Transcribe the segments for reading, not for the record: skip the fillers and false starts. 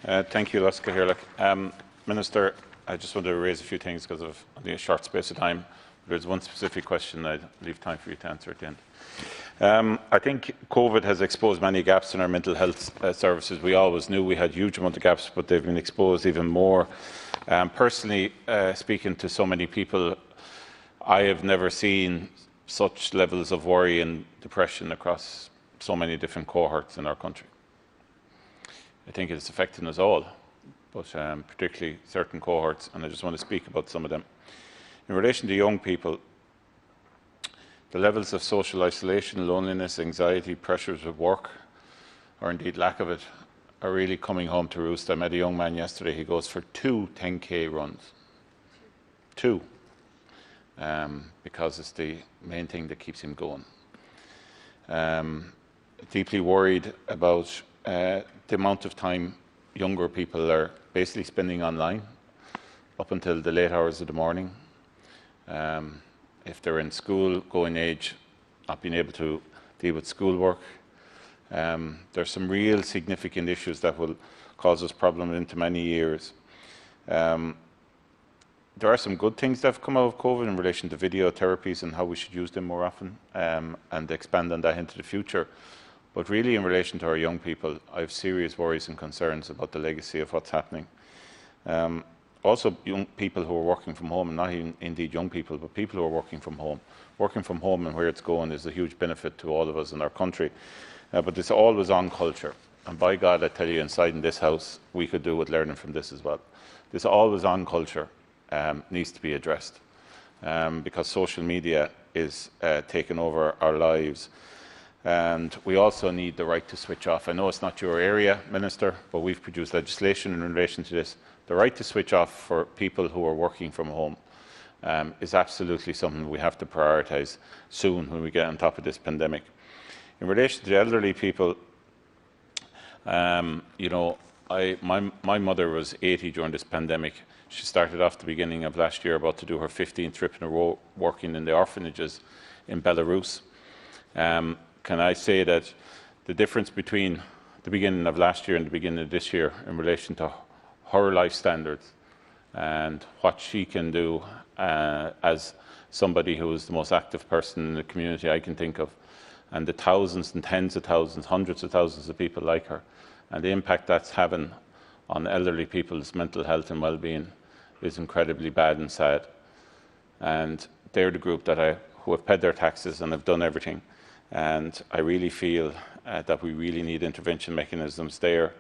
Thank you, Laska Hirlik. Minister, I just want to raise a few things because of only a short space of time. There's one specific question I'd leave time for you to answer at the end. I think COVID has exposed many gaps in our mental health services. We always knew we had huge amount of gaps, but they've been exposed even more. Personally, speaking to so many people, I have never seen such levels of worry and depression across so many different cohorts in our country. I think it's affecting us all, but particularly certain cohorts, and I just want to speak about some of them. In relation to young people, the levels of social isolation, loneliness, anxiety, pressures of work, or indeed lack of it, are really coming home to roost. I met a young man yesterday, he goes for 2 10K runs. 2. Because it's the main thing that keeps him going. Deeply worried about the amount of time younger people are basically spending online up until the late hours of the morning. If they're in school, going age, not being able to deal with schoolwork. There's some real significant issues that will cause us problems into many years. There are some good things that have come out of COVID in relation to video therapies and how we should use them more often and expand on that into the future. But really in relation to our young people, I have serious worries and concerns about the legacy of what's happening. Also young people who are working from home, and not even indeed young people, but people who are working from home. Working from home and where it's going is a huge benefit to all of us in our country. But it's always on culture. And by God, I tell you, inside in this house, we could do with learning from this as well. This always on culture needs to be addressed because social media is taking over our lives. And we also need the right to switch off. I know it's not your area, Minister, but we've produced legislation in relation to this. The right to switch off for people who are working from home is absolutely something we have to prioritise soon when we get on top of this pandemic. In relation to the elderly people, you know, my mother was 80 during this pandemic. She started off the beginning of last year about to do her 15th trip in a row working in the orphanages in Belarus. Can I say that the difference between the beginning of last year and the beginning of this year in relation to her life standards and what she can do as somebody who is the most active person in the community I can think of, and the thousands and tens of thousands, hundreds of thousands of people like her, and the impact that's having on elderly people's mental health and well-being is incredibly bad and sad. And they're the group that who have paid their taxes and have done everything. And I really feel that we really need intervention mechanisms there.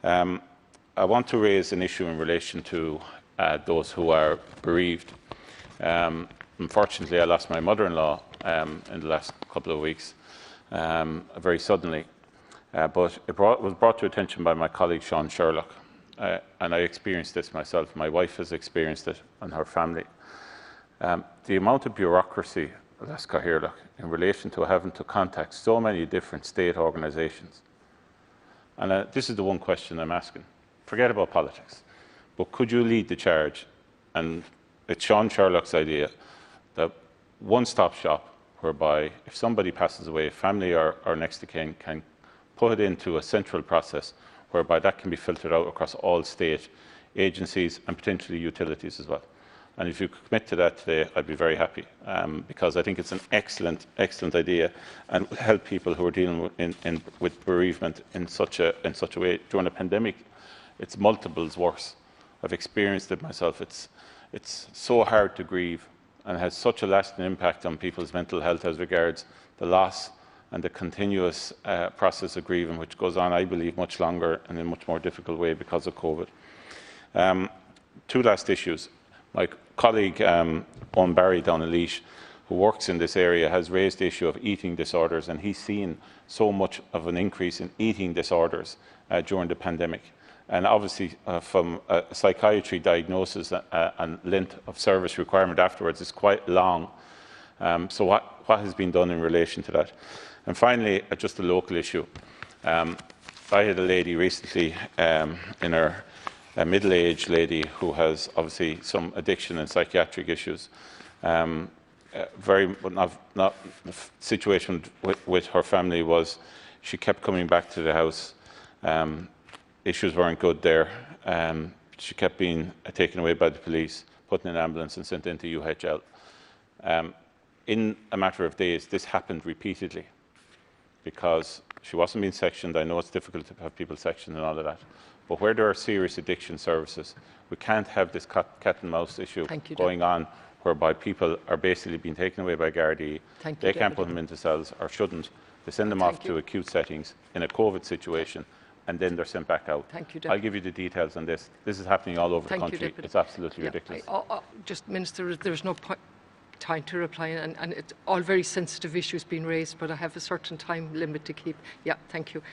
I want to raise an issue in relation to those who are bereaved. Unfortunately, I lost my mother-in-law in the last couple of weeks, very suddenly. But it was brought to attention by my colleague Sean Sherlock, and I experienced this myself. My wife has experienced it, and her family. The amount of bureaucracy, Laska Hirlik, in relation to having to contact so many different state organisations. And this is the one question I'm asking. Forget about politics, but could you lead the charge? And it's Sean Sherlock's idea that one-stop shop whereby if somebody passes away, family or next of kin can put it into a central process whereby that can be filtered out across all state agencies and potentially utilities as well. And if you commit to that today, I'd be very happy because I think it's an excellent, excellent idea and will help people who are dealing with bereavement in such a way. During a pandemic, it's multiples worse. I've experienced it myself. It's so hard to grieve and has such a lasting impact on people's mental health as regards the loss and the continuous process of grieving, which goes on, I believe, much longer and in a much more difficult way because of COVID. 2 last issues. My colleague, Owen Barry down in Laois, who works in this area, has raised the issue of eating disorders, and he's seen so much of an increase in eating disorders during the pandemic. And obviously, from a psychiatry diagnosis and length of service requirement afterwards is quite long. So what has been done in relation to that? And finally, just a local issue. I had a lady recently in her a middle-aged lady who has obviously some addiction and psychiatric issues. Not the situation with her family was she kept coming back to the house issues weren't good there. She kept being taken away by the police, put in an ambulance and sent into UHL. In a matter of days, this happened repeatedly because she wasn't being sectioned. I know it's difficult to have people sectioned and all of that, but where there are serious addiction services, we can't have this cat and mouse issue going on whereby people are basically being taken away by Gardaí. They can't put them into cells, or shouldn't. They send them off to acute settings in a COVID situation, and then they're sent back out. I'll give you the details on this. This is happening all over the country. It's absolutely ridiculous. Just, Minister, there's no time to reply, and it's all very sensitive issues being raised, but I have a certain time limit to keep. Yeah, thank you.